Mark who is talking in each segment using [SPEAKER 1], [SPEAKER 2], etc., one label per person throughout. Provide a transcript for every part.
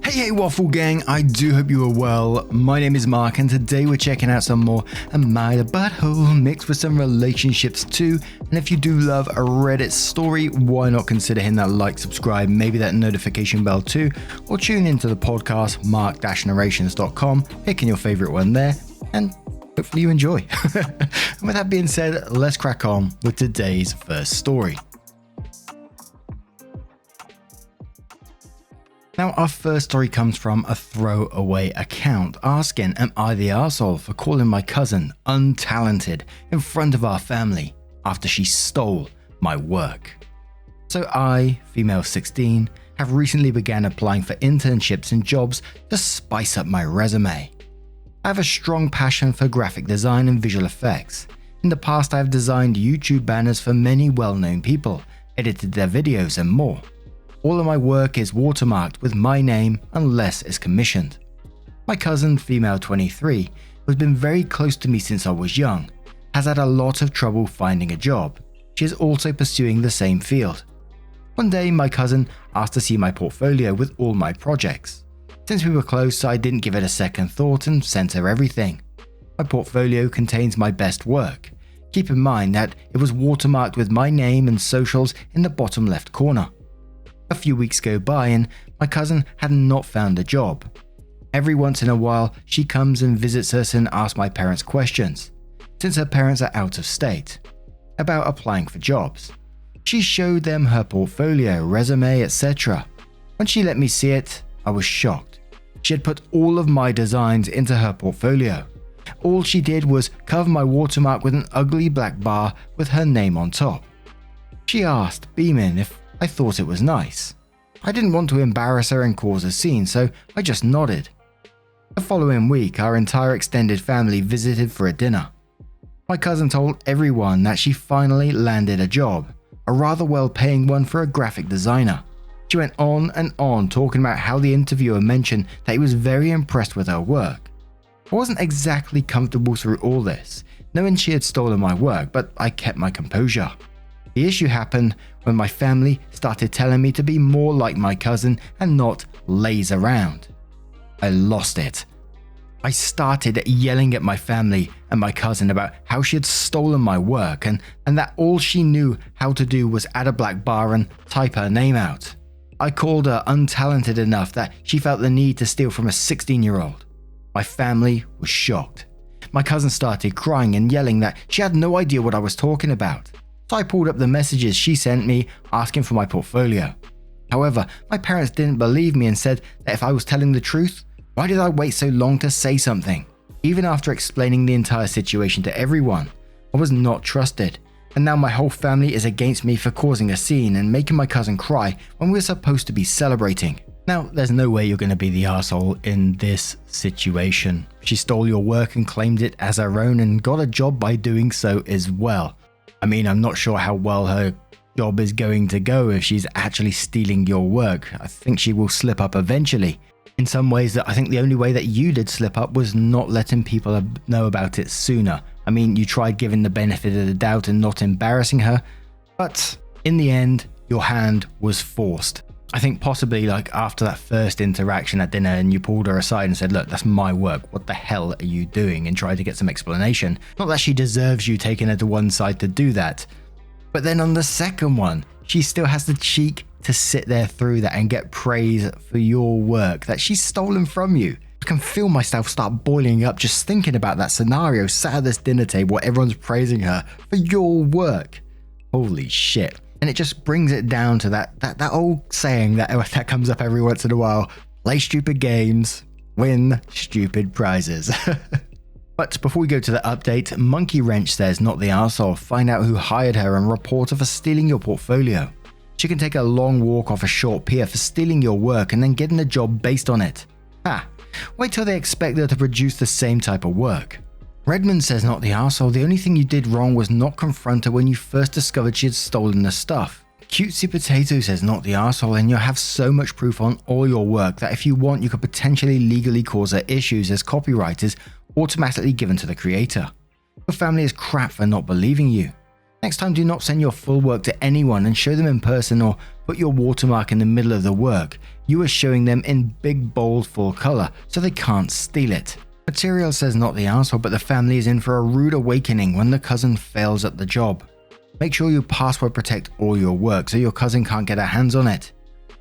[SPEAKER 1] Hey Waffle Gang, I do hope you are well. My name is Mark and today we're checking out some more Am I the Butthole mixed with some relationships too. And if you do love a Reddit story, why not consider hitting that like, subscribe, maybe that notification bell too, or tune into the podcast mark-narrations.com, picking your favorite one there, and hopefully you enjoy. And with that being said, let's crack on with today's first story. Now, our first story comes from a throwaway account asking, am I the arsehole for calling my cousin untalented in front of our family after she stole my work? So I, female 16, have recently began applying for internships and jobs to spice up my resume. I have a strong passion for graphic design and visual effects. In the past, I have designed YouTube banners for many well-known people, edited their videos and more. All of my work is watermarked with my name unless it's commissioned. My cousin, female 23, who has been very close to me since I was young, has had a lot of trouble finding a job. She is also pursuing the same field. One day, my cousin asked to see my portfolio with all my projects. Since we were close, I didn't give it a second thought and sent her everything. My portfolio contains my best work. Keep in mind that it was watermarked with my name and socials in the bottom left corner. A few weeks go by and my cousin had not found a job. Every once in a while, she comes and visits us and asks my parents questions, since her parents are out of state, about applying for jobs. She showed them her portfolio, resume, etc. When she let me see it, I was shocked. She had put all of my designs into her portfolio. All she did was cover my watermark with an ugly black bar with her name on top. She asked, beaming, if I thought it was nice. I didn't want to embarrass her and cause a scene, so I just nodded. The following week, our entire extended family visited for a dinner. My cousin told everyone that she finally landed a job, a rather well-paying one for a graphic designer. She went on and on talking about how the interviewer mentioned that he was very impressed with her work. I wasn't exactly comfortable through all this, knowing she had stolen my work, but I kept my composure. The issue happened when my family started telling me to be more like my cousin and not laze around. I lost it. I started yelling at my family and my cousin about how she had stolen my work and that all she knew how to do was add a black bar and type her name out. I called her untalented enough that she felt the need to steal from a 16-year-old. My family was shocked. My cousin started crying and yelling that she had no idea what I was talking about. So I pulled up the messages she sent me asking for my portfolio. However, my parents didn't believe me and said that if I was telling the truth, why did I wait so long to say something? Even after explaining the entire situation to everyone, I was not trusted, and now my whole family is against me for causing a scene and making my cousin cry when we're supposed to be celebrating. Now, there's no way you're going to be the arsehole in this situation. She stole your work and claimed it as her own and got a job by doing so as well. I mean, I'm not sure how well her job is going to go if she's actually stealing your work. I think she will slip up eventually. In some ways, I think the only way that you did slip up was not letting people know about it sooner. I mean, you tried giving the benefit of the doubt and not embarrassing her, but in the end, your hand was forced. I think possibly like after that first interaction at dinner and you pulled her aside and said, look, that's my work. What the hell are you doing? And tried to get some explanation. Not that she deserves you taking her to one side to do that. But then on the second one, she still has the cheek to sit there through that and get praise for your work that she's stolen from you. I can feel myself start boiling up just thinking about that scenario sat at this dinner table where everyone's praising her for your work. Holy shit. And it just brings it down to that old saying that comes up every once in a while. Play stupid games, win stupid prizes. But before we go to the update, Monkey Wrench says not the arsehole. Find out who hired her and report her for stealing your portfolio. She can take a long walk off a short pier for stealing your work and then getting a job based on it. Wait till they expect her to produce the same type of work. Redmond says not the arsehole. The only thing you did wrong was not confront her when you first discovered she had stolen the stuff. Cutesy Potato says not the arsehole, and you'll have so much proof on all your work that if you want you could potentially legally cause her issues as copyright is automatically given to the creator. Your family is crap for not believing you. Next time, do not send your full work to anyone and show them in person or put your watermark in the middle of the work. You are showing them in big bold full color so they can't steal it. Material says not the arsehole, but the family is in for a rude awakening when the cousin fails at the job. Make sure you password protect all your work so your cousin can't get her hands on it.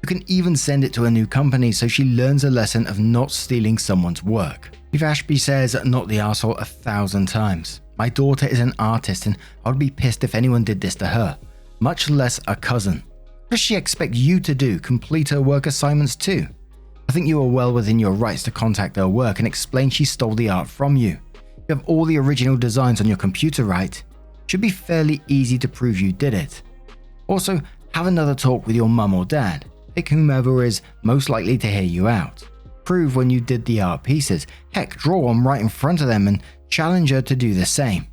[SPEAKER 1] You can even send it to a new company so she learns a lesson of not stealing someone's work. Eve Ashby says not the arsehole 1,000 times. My daughter is an artist and I would be pissed if anyone did this to her, much less a cousin. What does she expect you to do? Complete her work assignments too? I think you are well within your rights to contact her work and explain she stole the art from you. You have all the original designs on your computer, right? Should be fairly easy to prove you did it. Also, have another talk with your mum or dad. Pick whomever is most likely to hear you out. Prove when you did the art pieces. Heck, draw one right in front of them and challenge her to do the same.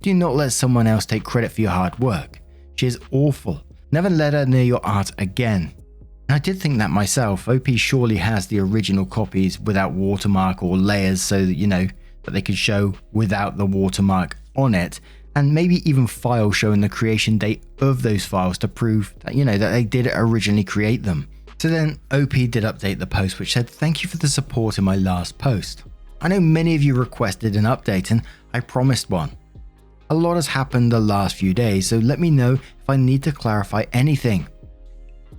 [SPEAKER 1] Do not let someone else take credit for your hard work. She is awful. Never let her near your art again. I did think that myself. OP surely has the original copies without watermark or layers so that, that they could show without the watermark on it, and maybe even files showing the creation date of those files to prove that, that they did originally create them. So then OP did update the post, which said, "Thank you for the support in my last post. I know many of you requested an update and I promised one. A lot has happened the last few days, so let me know if I need to clarify anything.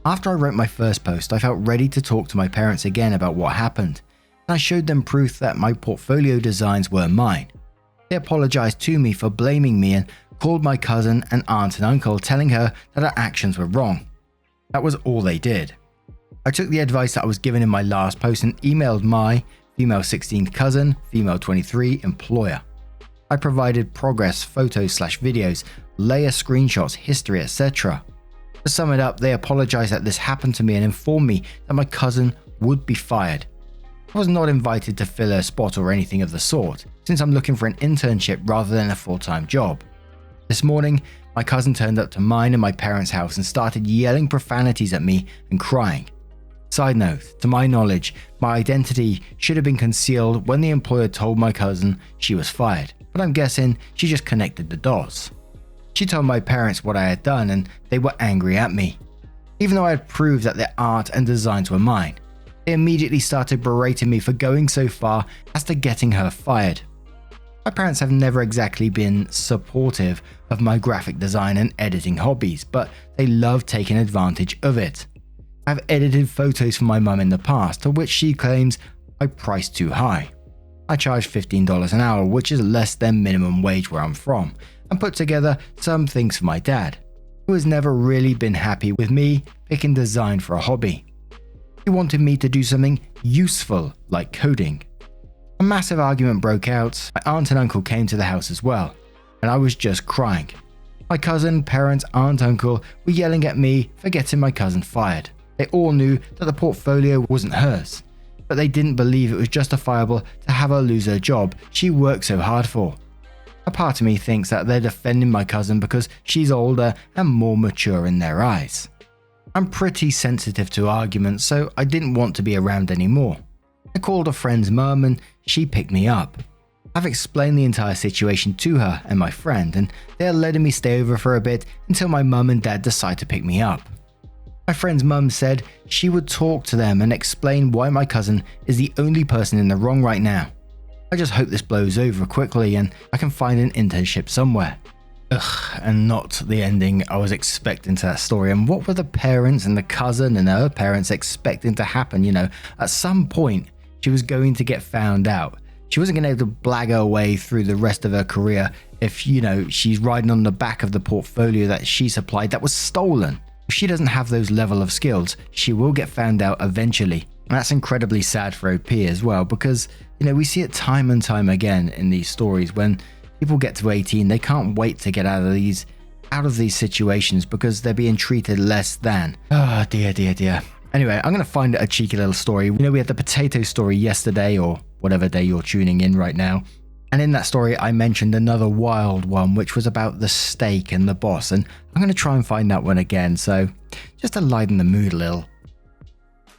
[SPEAKER 1] After I wrote my first post, I felt ready to talk to my parents again about what happened, and I showed them proof that my portfolio designs were mine. They apologized to me for blaming me and called my cousin and aunt and uncle, telling her that her actions were wrong. That was all they did. I took the advice that I was given in my last post and emailed my female 16 cousin, female 23 employer. I provided progress photos/videos, layer screenshots, history, etc. To sum it up, they apologized that this happened to me and informed me that my cousin would be fired. I was not invited to fill her spot or anything of the sort, since I'm looking for an internship rather than a full-time job. This morning, my cousin turned up to mine and my parents' house and started yelling profanities at me and crying. Side note, to my knowledge, my identity should have been concealed when the employer told my cousin she was fired, but I'm guessing she just connected the dots. She told my parents what I had done and they were angry at me. Even though I had proved that their art and designs were mine, they immediately started berating me for going so far as to getting her fired. My parents have never exactly been supportive of my graphic design and editing hobbies, but they love taking advantage of it. I've edited photos for my mum in the past, to which she claims I priced too high. I charge $15 an hour, which is less than minimum wage where I'm from, and put together some things for my dad, who has never really been happy with me picking design for a hobby. He wanted me to do something useful like coding. A massive argument broke out. My aunt and uncle came to the house as well, and I was just crying. My cousin, parents, aunt, uncle were yelling at me for getting my cousin fired. They all knew that the portfolio wasn't hers, but they didn't believe it was justifiable to have her lose her job she worked so hard for. A part of me thinks that they're defending my cousin because she's older and more mature in their eyes. I'm pretty sensitive to arguments, so I didn't want to be around anymore. I called a friend's mum and she picked me up. I've explained the entire situation to her and my friend, and they're letting me stay over for a bit until my mum and dad decide to pick me up. My friend's mum said she would talk to them and explain why my cousin is the only person in the wrong right now. I just hope this blows over quickly and I can find an internship somewhere. Ugh, and not the ending I was expecting to that story. And what were the parents and the cousin and her parents expecting to happen? At some point, she was going to get found out. She wasn't going to be able to blag her way through the rest of her career if, she's riding on the back of the portfolio that she supplied that was stolen. If she doesn't have those level of skills, she will get found out eventually. And that's incredibly sad for OP as well, because, we see it time and time again in these stories. When people get to 18, they can't wait to get out of these situations because they're being treated less than. Oh, dear. Anyway, I'm going to find a cheeky little story. We had the potato story yesterday, or whatever day you're tuning in right now. And in that story, I mentioned another wild one, which was about the steak and the boss. And I'm going to try and find that one again, so just to lighten the mood a little.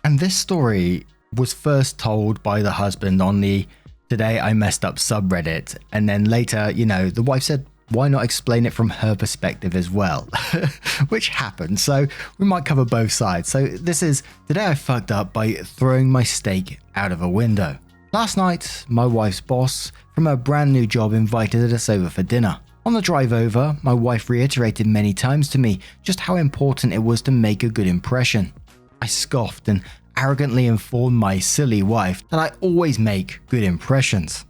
[SPEAKER 1] And this story was first told by the husband on the "Today I Messed Up" subreddit. And then later, the wife said, why not explain it from her perspective as well? Which happened, so we might cover both sides. So this is, today I fucked up by throwing my steak out of a window. Last night, my wife's boss from her brand new job invited us over for dinner. On the drive over, my wife reiterated many times to me just how important it was to make a good impression. I scoffed and arrogantly informed my silly wife that I always make good impressions.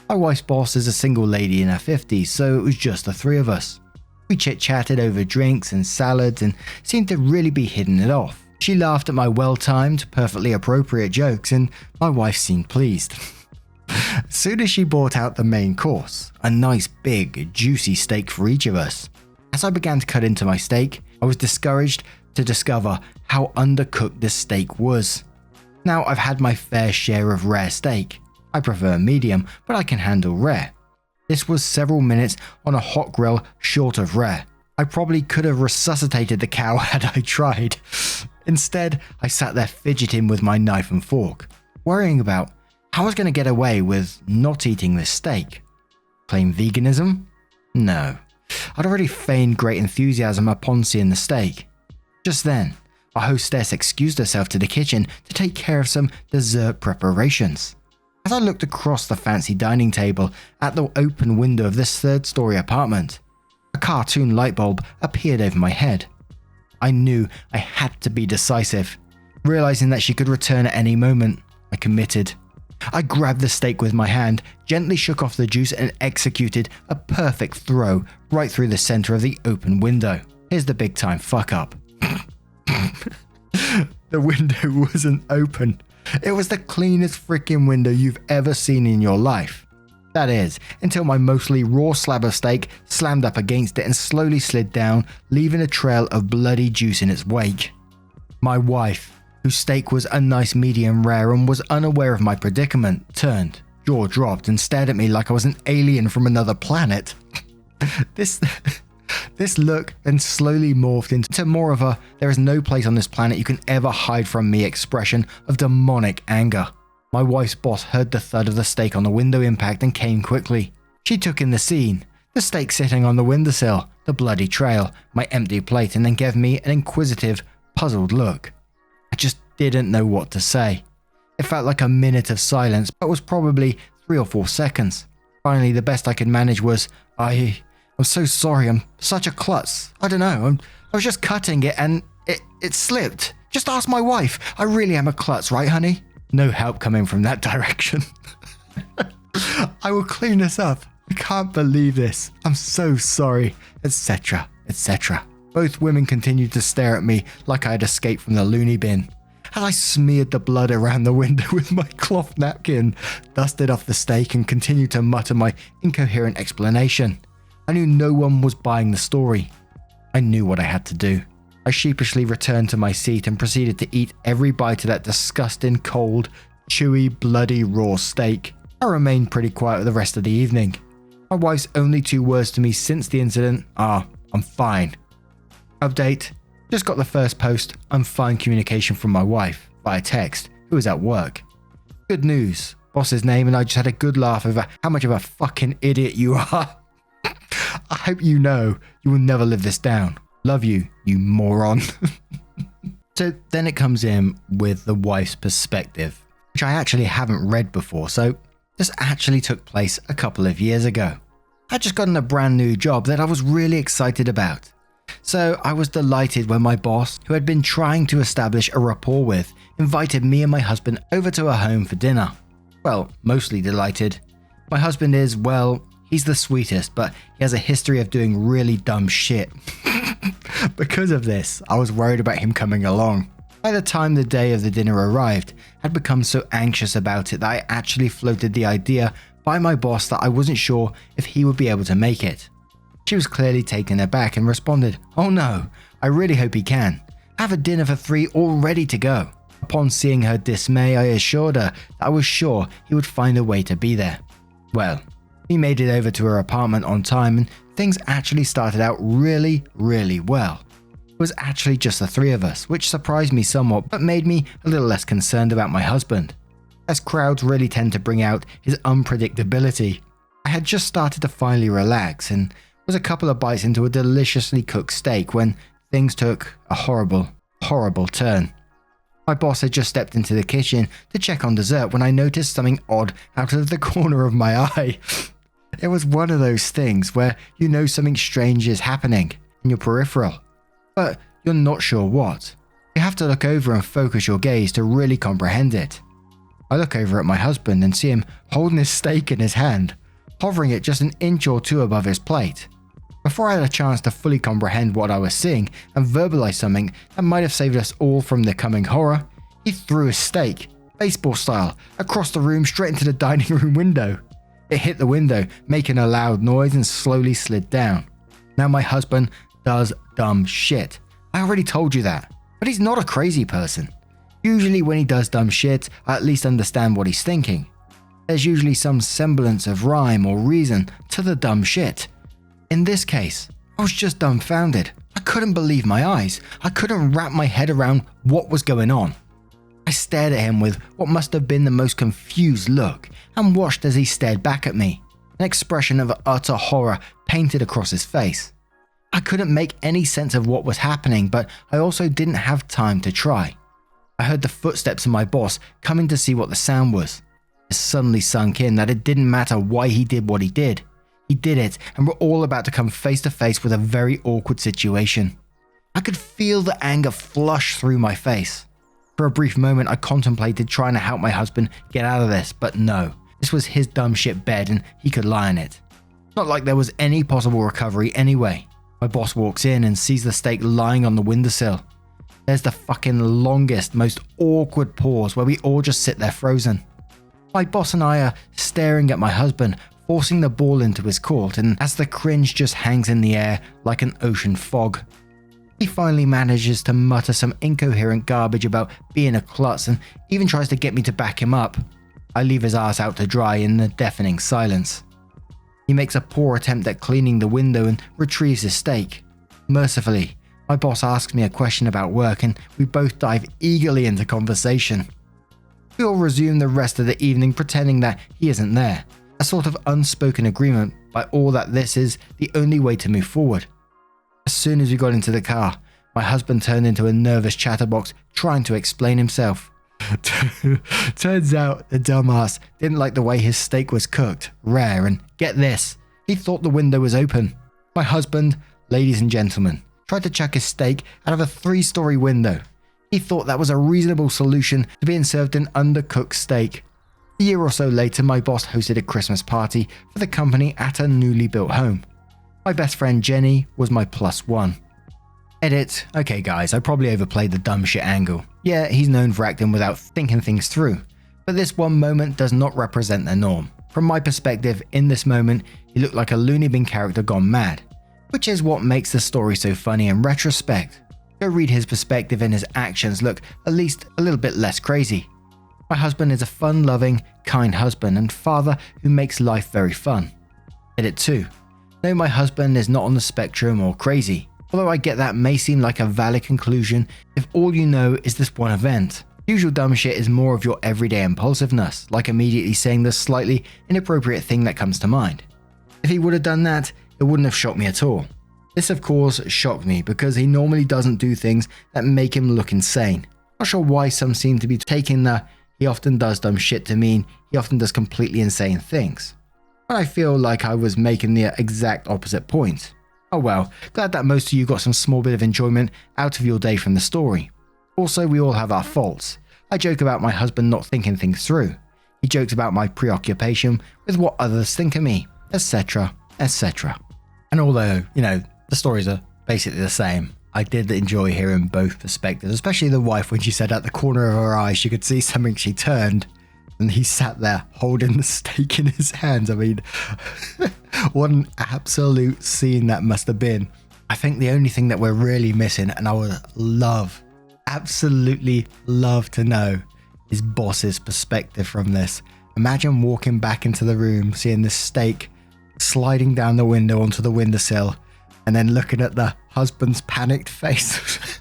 [SPEAKER 1] My wife's boss is a single lady in her 50s, so it was just the three of us. We chit-chatted over drinks and salads and seemed to really be hitting it off. She laughed at my well-timed, perfectly appropriate jokes, and my wife seemed pleased. As soon as she brought out the main course, a nice big, juicy steak for each of us. As I began to cut into my steak, I was discouraged to discover how undercooked this steak was. Now, I've had my fair share of rare steak. I prefer medium, but I can handle rare. This was several minutes on a hot grill short of rare. I probably could have resuscitated the cow had I tried. Instead, I sat there fidgeting with my knife and fork, worrying about how I was going to get away with not eating this steak. Plain veganism? No. I'd already feigned great enthusiasm upon seeing the steak. Just then, our hostess excused herself to the kitchen to take care of some dessert preparations. As I looked across the fancy dining table at the open window of this third-story apartment, a cartoon light bulb appeared over my head. I knew I had to be decisive. Realizing that she could return at any moment, I committed. I grabbed the steak with my hand, gently shook off the juice and executed a perfect throw right through the center of the open window. Here's the big time fuck up. The window wasn't open. It was the cleanest freaking window you've ever seen in your life. That is, until my mostly raw slab of steak slammed up against it and slowly slid down, leaving a trail of bloody juice in its wake. My wife, whose steak was a nice medium rare and was unaware of my predicament, turned, jaw dropped, and stared at me like I was an alien from another planet. This look then slowly morphed into more of a "there is no place on this planet you can ever hide from me" expression of demonic anger. My wife's boss heard the thud of the steak on the window impact and came quickly. She took in the scene, the steak sitting on the windowsill, the bloody trail, my empty plate, and then gave me an inquisitive, puzzled look. I just didn't know what to say. It felt like a minute of silence, but was probably 3 or 4 seconds. Finally, the best I could manage was, I'm so sorry, I'm such a klutz. I don't know, I was just cutting it and it slipped. Just ask my wife. I really am a klutz, right, honey? No help coming from that direction. I will clean this up. I can't believe this. I'm so sorry, etc., etc. Both women continued to stare at me like I had escaped from the loony bin. As I smeared the blood around the window with my cloth napkin, dusted off the steak, and continued to mutter my incoherent explanation, I knew no one was buying the story. I knew what I had to do. I sheepishly returned to my seat and proceeded to eat every bite of that disgusting, cold, chewy, bloody, raw steak. I remained pretty quiet the rest of the evening. My wife's only 2 words to me since the incident are, "I'm fine." Update: just got the first post "I'm fine" communication from my wife via text, who was at work. Good news, boss's name and I just had a good laugh over how much of a fucking idiot you are. I hope you know you will never live this down. Love you, you moron. So then it comes in with the wife's perspective, which I actually haven't read before, so this actually took place a couple of years ago. I'd just gotten a brand new job that I was really excited about. So I was delighted when my boss, who had been trying to establish a rapport with, invited me and my husband over to her home for dinner. Well, mostly delighted. My husband is, well, he's the sweetest, but he has a history of doing really dumb shit. Because of this, I was worried about him coming along. By the time the day of the dinner arrived, I had become so anxious about it that I actually floated the idea by my boss that I wasn't sure if he would be able to make it. She was clearly taken aback and responded, "Oh no, I really hope he can. I have a dinner for 3 all ready to go." Upon seeing her dismay, I assured her that I was sure he would find a way to be there. Well, we made it over to her apartment on time and things actually started out really, really well. It was actually just the 3 of us, which surprised me somewhat but made me a little less concerned about my husband, as crowds really tend to bring out his unpredictability. I had just started to finally relax, and was a couple of bites into a deliciously cooked steak when things took a horrible, horrible turn. My boss had just stepped into the kitchen to check on dessert when I noticed something odd out of the corner of my eye. It was one of those things where you know something strange is happening in your peripheral, but you're not sure what. You have to look over and focus your gaze to really comprehend it. I look over at my husband and see him holding his steak in his hand, hovering it just an inch or two above his plate. Before I had a chance to fully comprehend what I was seeing and verbalize something that might have saved us all from the coming horror, he threw his steak, baseball style, across the room straight into the dining room window. It hit the window, making a loud noise, and slowly slid down. Now my husband does dumb shit. I already told you that, but he's not a crazy person. Usually when he does dumb shit, I at least understand what he's thinking. There's usually some semblance of rhyme or reason to the dumb shit. In this case, I was just dumbfounded. I couldn't believe my eyes. I couldn't wrap my head around what was going on. I stared at him with what must have been the most confused look and watched as he stared back at me, an expression of utter horror painted across his face. I couldn't make any sense of what was happening, but I also didn't have time to try. I heard the footsteps of my boss coming to see what the sound was. It suddenly sunk in that it didn't matter why he did what he did. He did it, and we're all about to come face to face with a very awkward situation. I could feel the anger flush through my face. For a brief moment, I contemplated trying to help my husband get out of this, but no. This was his dumb shit bed and he could lie on it. Not like there was any possible recovery anyway. My boss walks in and sees the steak lying on the windowsill. There's the fucking longest, most awkward pause where we all just sit there frozen. My boss and I are staring at my husband, forcing the ball into his court, and as the cringe just hangs in the air like an ocean fog. He finally manages to mutter some incoherent garbage about being a klutz and even tries to get me to back him up. I leave his ass out to dry in the deafening silence. He makes a poor attempt at cleaning the window and retrieves his steak. Mercifully, my boss asks me a question about work and we both dive eagerly into conversation. We all resume the rest of the evening pretending that he isn't there, a sort of unspoken agreement by all that this is the only way to move forward. As soon as we got into the car, my husband turned into a nervous chatterbox trying to explain himself. Turns out the dumbass didn't like the way his steak was cooked, rare, and get this, he thought the window was open. My husband, ladies and gentlemen, tried to chuck his steak out of a 3-story window. He thought that was a reasonable solution to being served an undercooked steak. A year or so later, my boss hosted a Christmas party for the company at a newly built home. My best friend Jenny was my +1. Edit. Okay guys, I probably overplayed the dumb shit angle. Yeah, he's known for acting without thinking things through, but this one moment does not represent the norm. From my perspective, in this moment, he looked like a Looney Bin character gone mad, which is what makes the story so funny in retrospect. Go read his perspective and his actions look at least a little bit less crazy. My husband is a fun-loving, kind husband and father who makes life very fun. Edit 2. No, my husband is not on the spectrum or crazy, although I get that may seem like a valid conclusion if all you know is this one event. Usual dumb shit is more of your everyday impulsiveness, like immediately saying the slightly inappropriate thing that comes to mind. If he would have done that, it wouldn't have shocked me at all. This of course shocked me because he normally doesn't do things that make him look insane. Not sure why some seem to be taking the he often does dumb shit to mean he often does completely insane things. But I feel like I was making the exact opposite point. Oh well, glad that most of you got some small bit of enjoyment out of your day from the story. Also, we all have our faults. I joke about my husband not thinking things through. He jokes about my preoccupation with what others think of me, etc, etc. And although, the stories are basically the same, I did enjoy hearing both perspectives, especially the wife when she said at the corner of her eye she could see something. She turned and he sat there holding the steak in his hands. I mean, what an absolute scene that must have been. I think the only thing that we're really missing, and I would absolutely love to know, is boss's perspective from this. Imagine walking back into the room, seeing this steak sliding down the window onto the windowsill, and then looking at the husband's panicked face.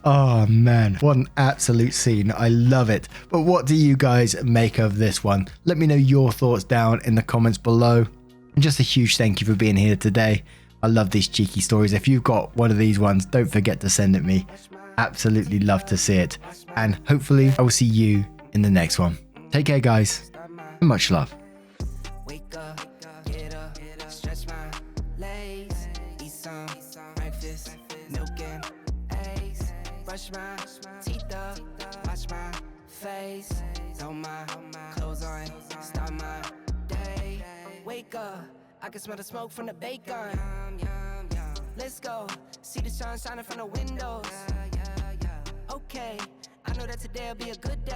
[SPEAKER 1] Oh man, what an absolute scene. I love it. But what do you guys make of this one? Let me know your thoughts down in the comments below. And just a huge thank you for being here today. I love these cheeky stories. If you've got one of these ones, don't forget to send it me. Absolutely love to see it. And hopefully I will see you in the next one. Take care, guys. And much love.
[SPEAKER 2] Wake up, get up, stretch my legs, eat some breakfast, milk and eggs, brush my teeth up, wash my face, throw my clothes on, start my day. Wake up, I can smell the smoke from the bacon. Let's go, see the sun shining from the windows. Okay, I know that today'll be a good day.